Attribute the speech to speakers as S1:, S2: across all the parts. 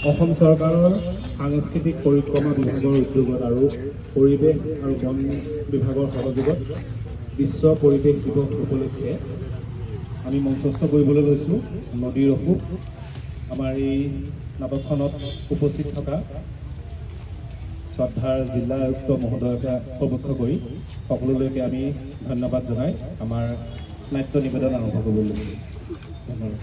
S1: অসম চৰকাৰৰ সাংস্কৃতিক পৰিক্ৰমা বিভাগৰ উদ্যোগত আৰু পৰিৱেশ আৰু বন বিভাগৰ সহযোগত বিশ্ব পৰিৱেশ দিৱস উপলক্ষে আমি মঞ্চস্থ কৰিবলৈ লৈছোঁ নদীৰ অসুখ। আমাৰ এই নাটকখনত উপস্থিত থকা শ্ৰদ্ধাৰ জিলা আয়ুক্ত মহোদয়কে উপলক্ষ কৰি সকলোলৈকে আমি ধন্যবাদ জনাই আমাৰ নাট্য নিবেদন আৰম্ভ কৰিবলৈ লৈছোঁ। ধন্যবাদ।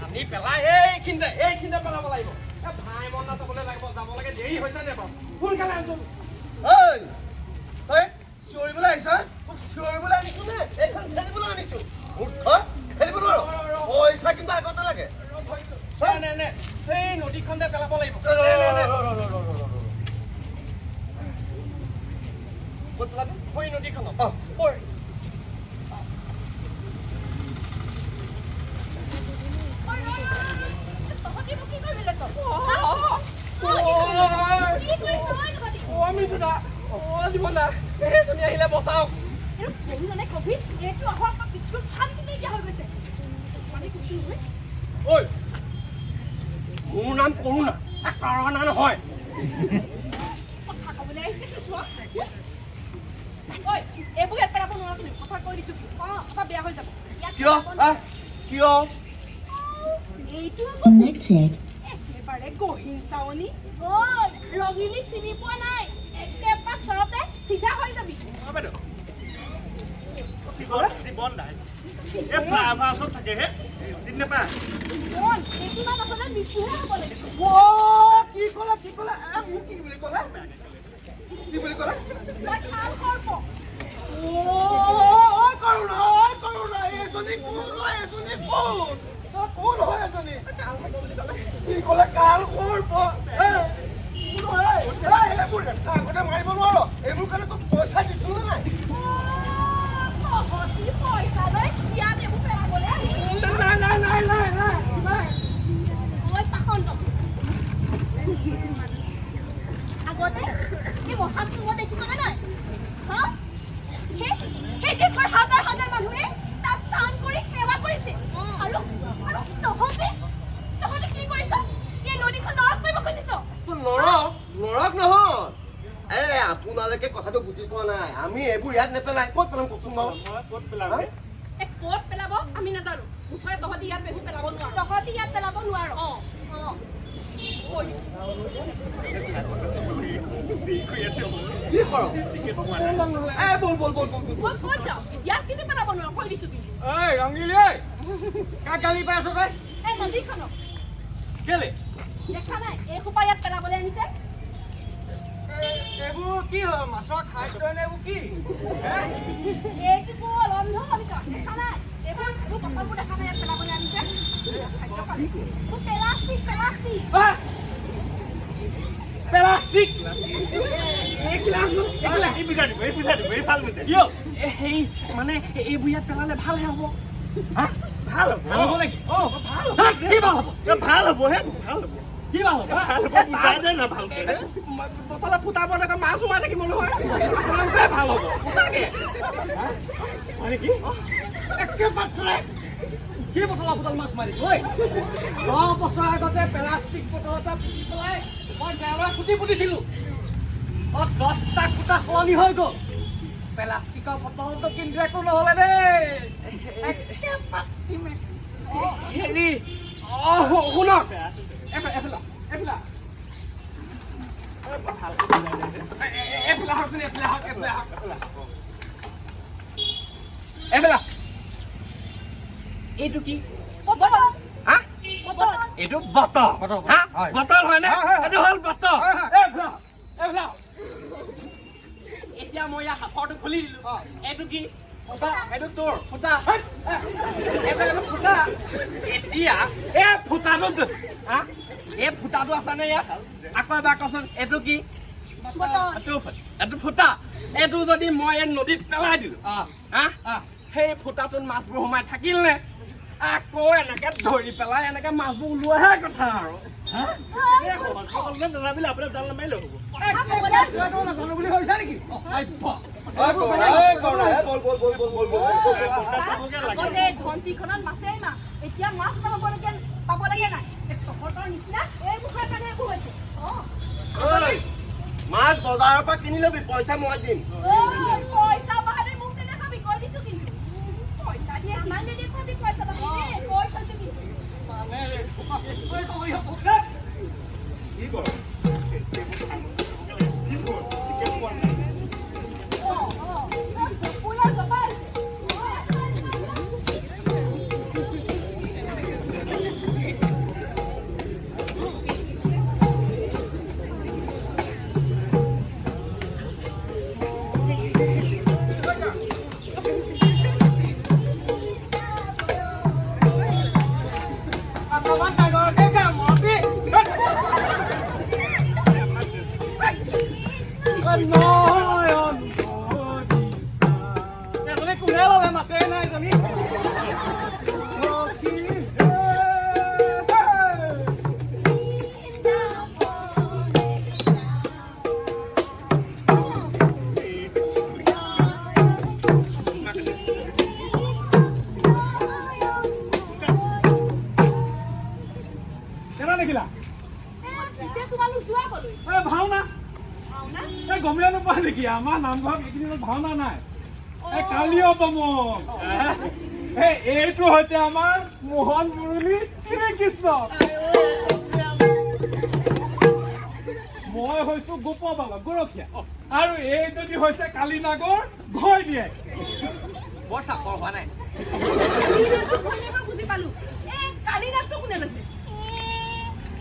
S2: আমি পেলাই এইখিনিতে পেলাব লাগিব। ভাই মন নাচাবলৈ লাগিব, যাব লাগে, দেৰি হৈছে নে বাৰু? সোনকালে আনছো।
S3: চিঞৰিবলৈ আহিছা? মোক চিঞৰিবলৈ আনিছো নে এইখন খেলিবলৈ আনিছো? মূৰ্খ, খেলিব নোৱাৰো। পইচা কিন্তু আগতে লাগে।
S2: সেই নদীখনতে পেলাব লাগিব। ক'ত পেলাবি? সেই নদীখনত। আহিলে বচাওক। মোৰ নাম কৰুণা, কৰণা নহয়।
S4: একেবাৰে গহীন চাৱনী ৰগিনীক চিনি পোৱা নাই, একেবাৰে চৰতে চিধা হৈ যাবি।
S3: মাৰিব নোৱাৰো, এইবোৰ কাৰণে তোক পইচা দিছিলো নে নাই? লৰক নহয়। আপোনালোকে কথাটো বুজি পোৱা নাই। আমি এইবোৰ ইয়াত নেপেলাই ক'ত পেলাম কওকচোন বাৰু?
S2: ক'ত পেলাব?
S4: ক'ত পেলাব আমি নাজানো। মুঠতে তহঁতি ইয়াত এইবোৰ পেলাব নোৱাৰ। তহঁতি ইয়াত পেলাব নোৱাৰ। ইয়াত কিন্তু পেলাব নোৱাৰ, কৈ দিছো কিন্তু।
S2: ৰঙিলী কাক গালি পাই আছ তই?
S4: এই নদীখনক
S2: কেলে
S4: দেখা নাই? এই সোপা ইয়াত পেলাবলৈ আনিছে।
S2: এইবোৰ কি হয়? মাছৰ খাদ্য নে এইবোৰ কি?
S4: এইটো বৰ অন্ধ ভাবিছ, দেখা নাই? এইবোৰ বটলবোৰ দেখা নাই ইয়াত পেলাবলৈ আনিছে। প্লাষ্টিক
S2: প্লাষ্টিক সেই মানে এইবোৰ ইয়াত পেলালে ভালহে হ'ব। ভাল হ'ব ভাল হ'ব নেকি? কি ভাল হ'ব? ভাল হ'ব হে, ভাল হ'ব। কি ভাল হ'ব? বুজাই দে না ভালকে। বটলত ফুটাব দেখোন মাছ সোমাই থাকিব নহয়। আপোনালোকে ভাল হ'ব ফুটাকে হয় নেকি? একেবাৰে কি বটলা ফুটাল মাছ মাৰি ঐ 10 বছৰ আগতে প্লাষ্টিক বটল এটা পুতি পেলাই মই গাঁৱৰ খুটি পুতিছিলো। 10টা খুটা সলনি হৈ গ'ল। প্লাষ্টিকৰ বটলটো কিন্তু একো নহ'লে দেই। হেৰি শুনক এইটো কি? এইটো বটল। বটল হয় নে? এইটো হ'ল বটল। এতিয়া মই ইয়াৰ সাঁফৰটো খুলি দিলো। এইটো কি? এইটো তোৰ ফুটা। ফুটা এতিয়া এই ফুটাটো এই ফুটাটো আছে নে ইয়াত? আকৌ এবাৰ কচোন এইটো কি? এইটো ফুটা। এইটো যদি মই এই নদীত পেলাই দিলো সেই ফুটাটোত মাছবোৰ সোমাই থাকিল নে আকৌ এনেকে ধৰি পেলাই এনেকে মাছবোৰ ওলোৱাহে কথা আৰু নাজানো বুলি ভাবিছা নেকি
S4: ধনচিখনত মাছেই মা এতিয়া মাছ পাব লাগে নাই তহঁতৰ নিচিনা এই মুখৰ কাৰণে একো হৈছে
S3: মাছ বজাৰৰ পৰা কিনি লবি পইচা মই দিম
S4: পইচা বাহাদুৰ মোক নেদেখাবি কৈ দিছো কিন্তু পইচা দিয়ে কিমান দিয়ে দেখুৱাবি পইচা বাহাদুৰ কৈ থৈছো
S1: গমে নাপায় নেকি আমাৰ নামঘৰত এইকেইদিনত ভাওনা নাই কালি অপমক এইটো হৈছে আমাৰ মোহন মুৰলী শ্ৰীকৃষ্ণ মই হৈছো গোপবালক গৰখীয়া আৰু এইজনী হৈছে কালী নাগৰ ঘৰ দিয়ে
S2: বৰ চাপৰ হোৱা নাই
S4: বুজি পালো এই কালী নাগটো কোনে লৈছে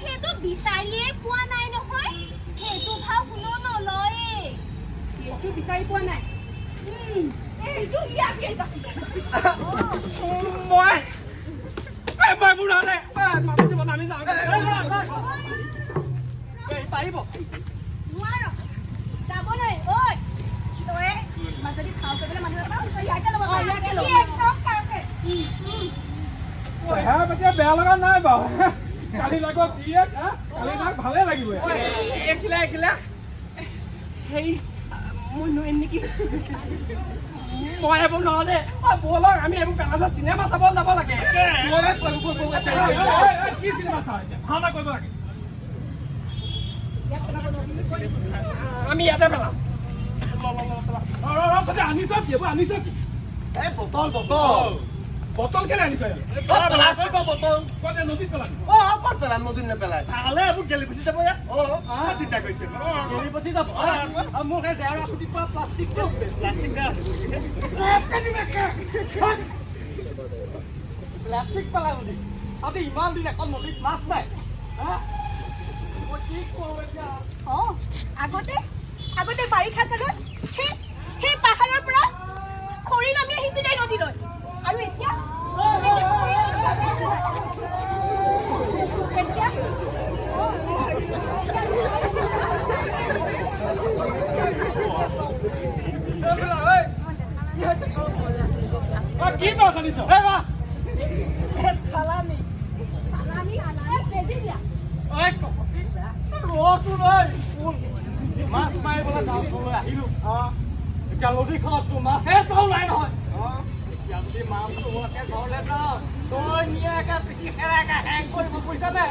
S5: সেইটো বিচাৰিয়ে পোৱা নাই নহয় সেইটো ভাও কোনো নলয়ে
S4: এইটো বিচাৰি পোৱা নাই এইটো ইয়াক
S2: মই বুঢ়ালে মানুহ নামি যাওঁ পাৰিব
S4: নোৱাৰ যাব নাই ঐ তই মাজদি খাওঁ কৰিবলৈ মানুহ পাওঁ তই ইয়াকে ল'ব একদম কাৰকে
S1: এতিয়া বেয়া লগা নাই বাৰু কালি নাগৰ দিয়ে কালি নাগ ভালে লাগিব
S2: এখিলা সেই মই নোৱাৰিম নেকি মই এইবোৰ নোৱাৰো দে ব'লক আমি এইবোৰ পেলালে চিনেমা চাব যাব লাগে
S1: কি চিনেমা চাওঁ এতিয়া ভাওনা কৰিব লাগে
S2: আমি ইয়াতে পেলাম
S1: আনিছ কি এইবোৰ আনিছ কি
S3: এই বটল বটল
S1: বটল কেলে আনিছ
S3: বটল
S1: ক'তে নদীত পেলাবি
S3: ক'ত পেলাই নদীত নেপেলাই
S2: ভালে এইবোৰ গেলি পচি যাব ইয়াত চিন্তা কৰিছে গেলি পচি যাব মোক এই ডেৰা ফুটি পোৱা প্লাষ্টিকটো প্লাষ্টিক পেলাই নদী আজি ইমান দিন এখন নদীত মাছ নাই মই কি কৰোঁ এতিয়া
S4: আগতে বাৰিষা কালত সেই পাহাৰৰ পৰা খৰি নামি আহিছিলে নদীলৈ আৰু এতিয়া
S1: কি মাছ আনিছ
S4: চালামি
S2: মাছ মাৰিবলৈ যাওঁলৈ আহিলো এতিয়া নদীখনততো মাছে পাও নাই নহয় এতিয়া যদি মাছটো হোৱাকে ঘৰলৈ যাওঁ তই নিয়াকে পিঠি খেৰাকে হেং কৰিব পইচা নে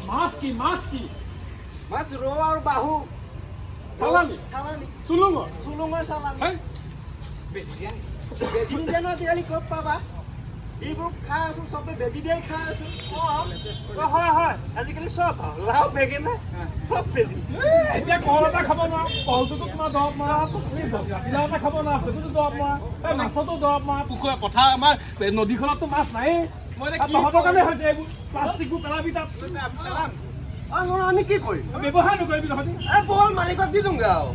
S1: মাছ কি মাছ কি
S3: মাছ ৰৌ আৰু বাহু
S1: চালানি
S3: চালানি
S1: চুলুঙৰ
S3: চুলুঙৰ চালানি বেজি নিদিয়ানো আজিকালি ক'ত পাবা যিবোৰ খাই আছো চবে বেজি দিয়াই খাই আছো
S2: হয় আজিকালি চব লাও বেগেনা চব বেজি
S1: এতিয়া কল এটা খাব নোৱাৰা কলটোতো তোমাৰ দৰৱ মৰা জাতিলাও এটা খাব নোৱাৰা সেইটোতো দৰৱ মৰা এই মাছতো দৰৱ মৰা পুখুৰী পথাৰ আমাৰ নদীখনততো মাছ নায়েই তহঁতৰ কাৰণে হৈছে এইবোৰ প্লাষ্টিকবোৰ পেলাবি তাত
S3: আমি কি কৰিম
S1: ব্যৱহাৰ নকৰিবি তহঁতি
S3: বল মালিকক দি দিওঁগে আৰু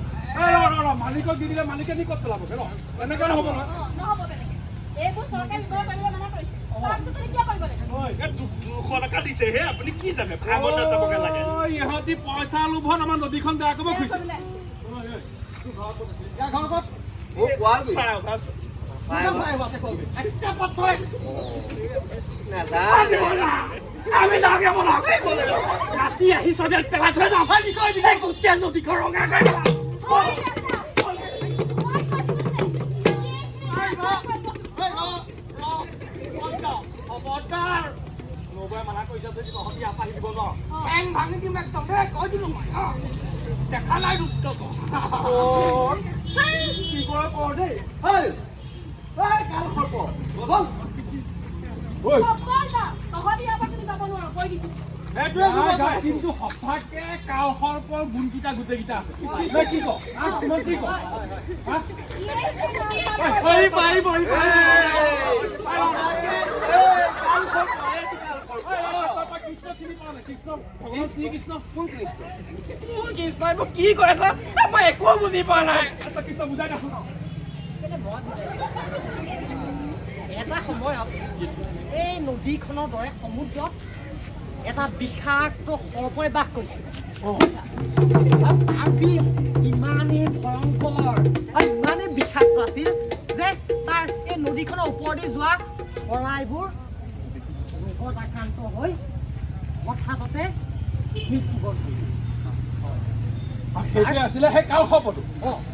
S1: মালিকক দি দিলে মালিকে নি ক'ত পেলাবগে ন এনেকৈ নহ'ব নহয়
S4: নহ'ব তেনেকে এইবোৰ চৰকাৰী বিভাগৰ মানুহে মানা কৰিছে তাৰপিছত কিয় কৰিব লাগে
S3: 200 টকা দিছে হে আপুনি কি জানে ভাগত নাযাবগে লাগে
S1: ইহঁতি পইচা লোভত আমাৰ নদীখন বেয়া কৰিব খুজিছে
S2: ইয়াৰ ঘৰ ক'ত?
S3: মোক কোৱালগুৰি
S2: আমি যাওঁগে বলক ৰাতি আহি চবে পেলাই থৈ যাওঁ গোটেই নদীখন ৰঙা কৰি মানা কৰিছে যদি তহঁতি আপাহি দিব ন ঠেং ভাঙি দিম একদম কৈ দিলো মই দেখা নাই কি কৰে কৰ দেই কাল সৰ্প কিন্তু সঁচাকে কাল সৰ্পৰ গুণকেইটা গোটেইকেইটা কি ক কি কৰে মই একো বুজি পোৱা নাই কৃষ্ণ বুজাই দেখোন
S6: এটা সময়ত এই নদীখনৰ দৰে সমুদ্ৰত এটা বিষাক্ত সৰ্পই বাস কৰিছিল ইমানেই ভয়ংকৰ আৰু ইমানেই বিষাক্ত আছিল যে তাৰ এই নদীখনৰ ওপৰেদি যোৱা চৰাইবোৰ ৰোগত আক্ৰান্ত হৈ হঠাৎতে মৃত্যুবৰণ কৰিছিল
S2: সেইটোৱে আছিলে সেই কাল সৰ্পটো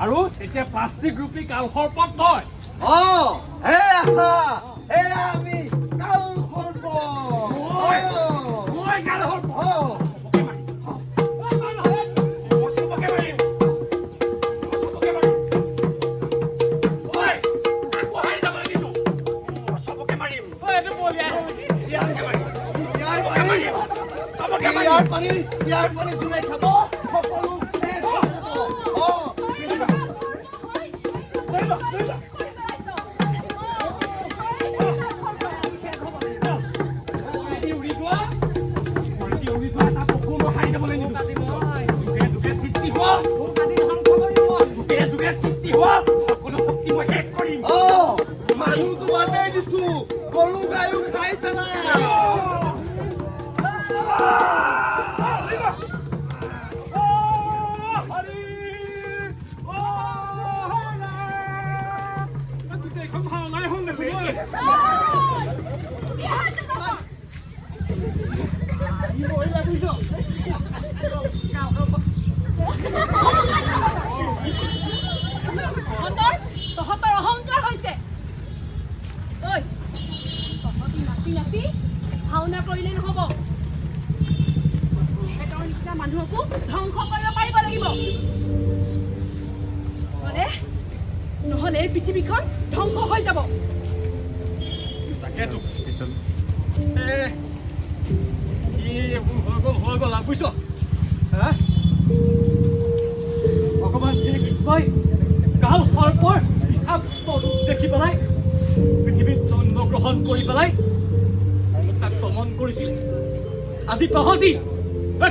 S2: আৰু এতিয়া প্লাষ্টিক ৰূপী কাল সৰ্পত তই
S3: আমি কাল সৰ্প ইয়াৰ পানী যোনে খাব সকলো মানুহটো বাদেই দিছো গৰু গায়ো খাই পেলাই
S4: তহঁতৰ অহংকাৰ হৈছে নাচি নাচি ভাওনা কৰিলে নহব সিহঁতৰ নিচিনা মানুহকো ধ্বংস কৰিব পাৰিব লাগিব নহলে এই পৃথিৱীখন ধ্বংস হৈ যাব
S2: তাকেতো হৈ গ'ল বুজিছ ভগৱান শ্ৰীকৃষ্ণই কাল সৰ্পৰ বিষাক্ত ৰূপ দেখি পেলাই পৃথিৱীত জন্মগ্ৰহণ কৰি পেলাই তাক দমন কৰিছিলে আজি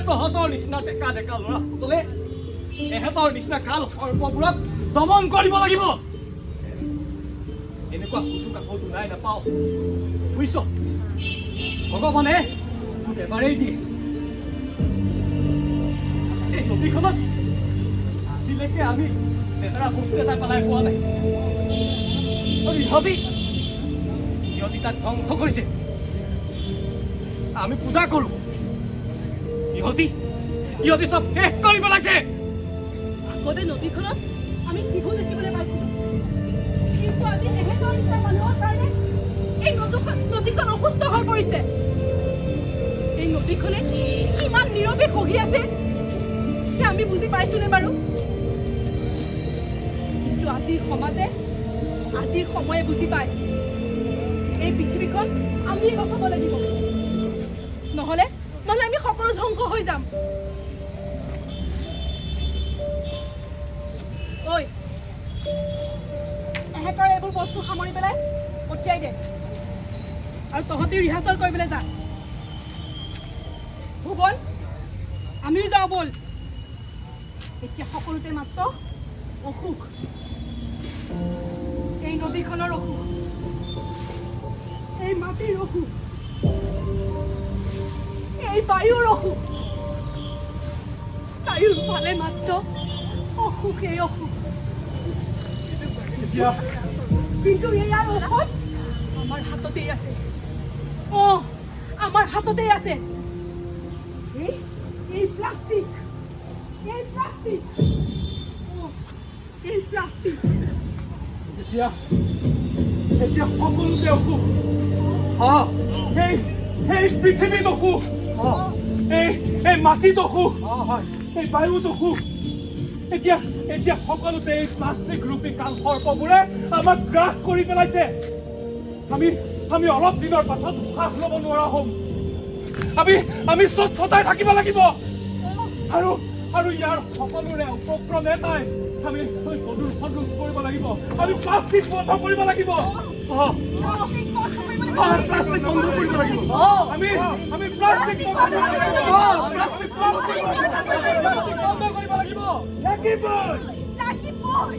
S2: তহঁতৰ নিচিনা ডেকা ডেকা ল'ৰাসকলে এহেঁতৰ নিচিনা কাল সৰ্পবোৰক দমন কৰিব লাগিব এনেকুৱা সুযোগ আকৌ ওলাই নাপাওঁ বুজিছ ভগৱানে তোক এবাৰেই দিয়ে এই নদীখনত আজিলৈকে আমি লেতেৰা বস্তু এটা পেলাই পোৱা নাই আৰু ইহঁতি তাক ধ্বংস কৰিছে আমি পূজা কৰো ইহঁতি চব শেষ কৰি পেলাইছে
S4: আগতে নদীখনত আমি শিশু দেখিবলৈ পাইছিলো কিন্তু আজি এহেঁতৰ নিচিনা মানুহৰ কাৰণে এই নদীখন অসুস্থ হৈ পৰিছে এই নদীখনে কিমান নীৰৱে খহি আছে আমি বুজি পাইছোনে বাৰু কিন্তু আজিৰ সমাজে আজিৰ সময়ে বুজি পায় এই পৃথিৱীখন আমি বচাব লাগিব নহলে আমি সকলো ধ্বংস হৈ যাম এহেঁতৰ এইবোৰ বস্তু সামৰি পেলাই পঠিয়াই দে আৰু তহঁতি ৰিহাৰ্চেল কৰিবলৈ যা ভুৱন আমিও যাওঁ বল এতিয়া সকলোতে মাত্ৰ অসুখ এই নদীখনৰ অসুখ এই মাটিৰ অসুখ এই বায়ুৰ অসুখ চাৰিওফালে মাত্ৰ অসুখেই অসুখ কিন্তু ইয়াৰ ঔষধ আমাৰ হাততেই আছে আমাৰ হাততেই আছে এই প্লাষ্টিক
S2: এতিয়া সকলোতে অসুখ এই পৃথিৱীত অসুখ এই মাটিত অসুখ এই বায়ুত অসুখ এতিয়া সকলোতে এই প্লাষ্টিক ৰূপী কালসৰ্পবোৰে আমাক গ্ৰাস কৰি পেলাইছে আমি অলপ দিনৰ পাছত উশাহ ল'ব নোৱাৰা হ'ম আমি স্বচ্ছতাই থাকিব লাগিব আৰু ইয়াৰ সকলোৰে উপক্ৰম এটাই আমি প্ৰদূষণ ৰোধ কৰিব লাগিব আমি প্লাষ্টিক বন্ধ কৰিব লাগিব
S3: প্লাষ্টিক বন্ধ কৰিব লাগিব
S2: আমি প্লাষ্টিক বন্ধ কৰিব লাগিব লাগিবই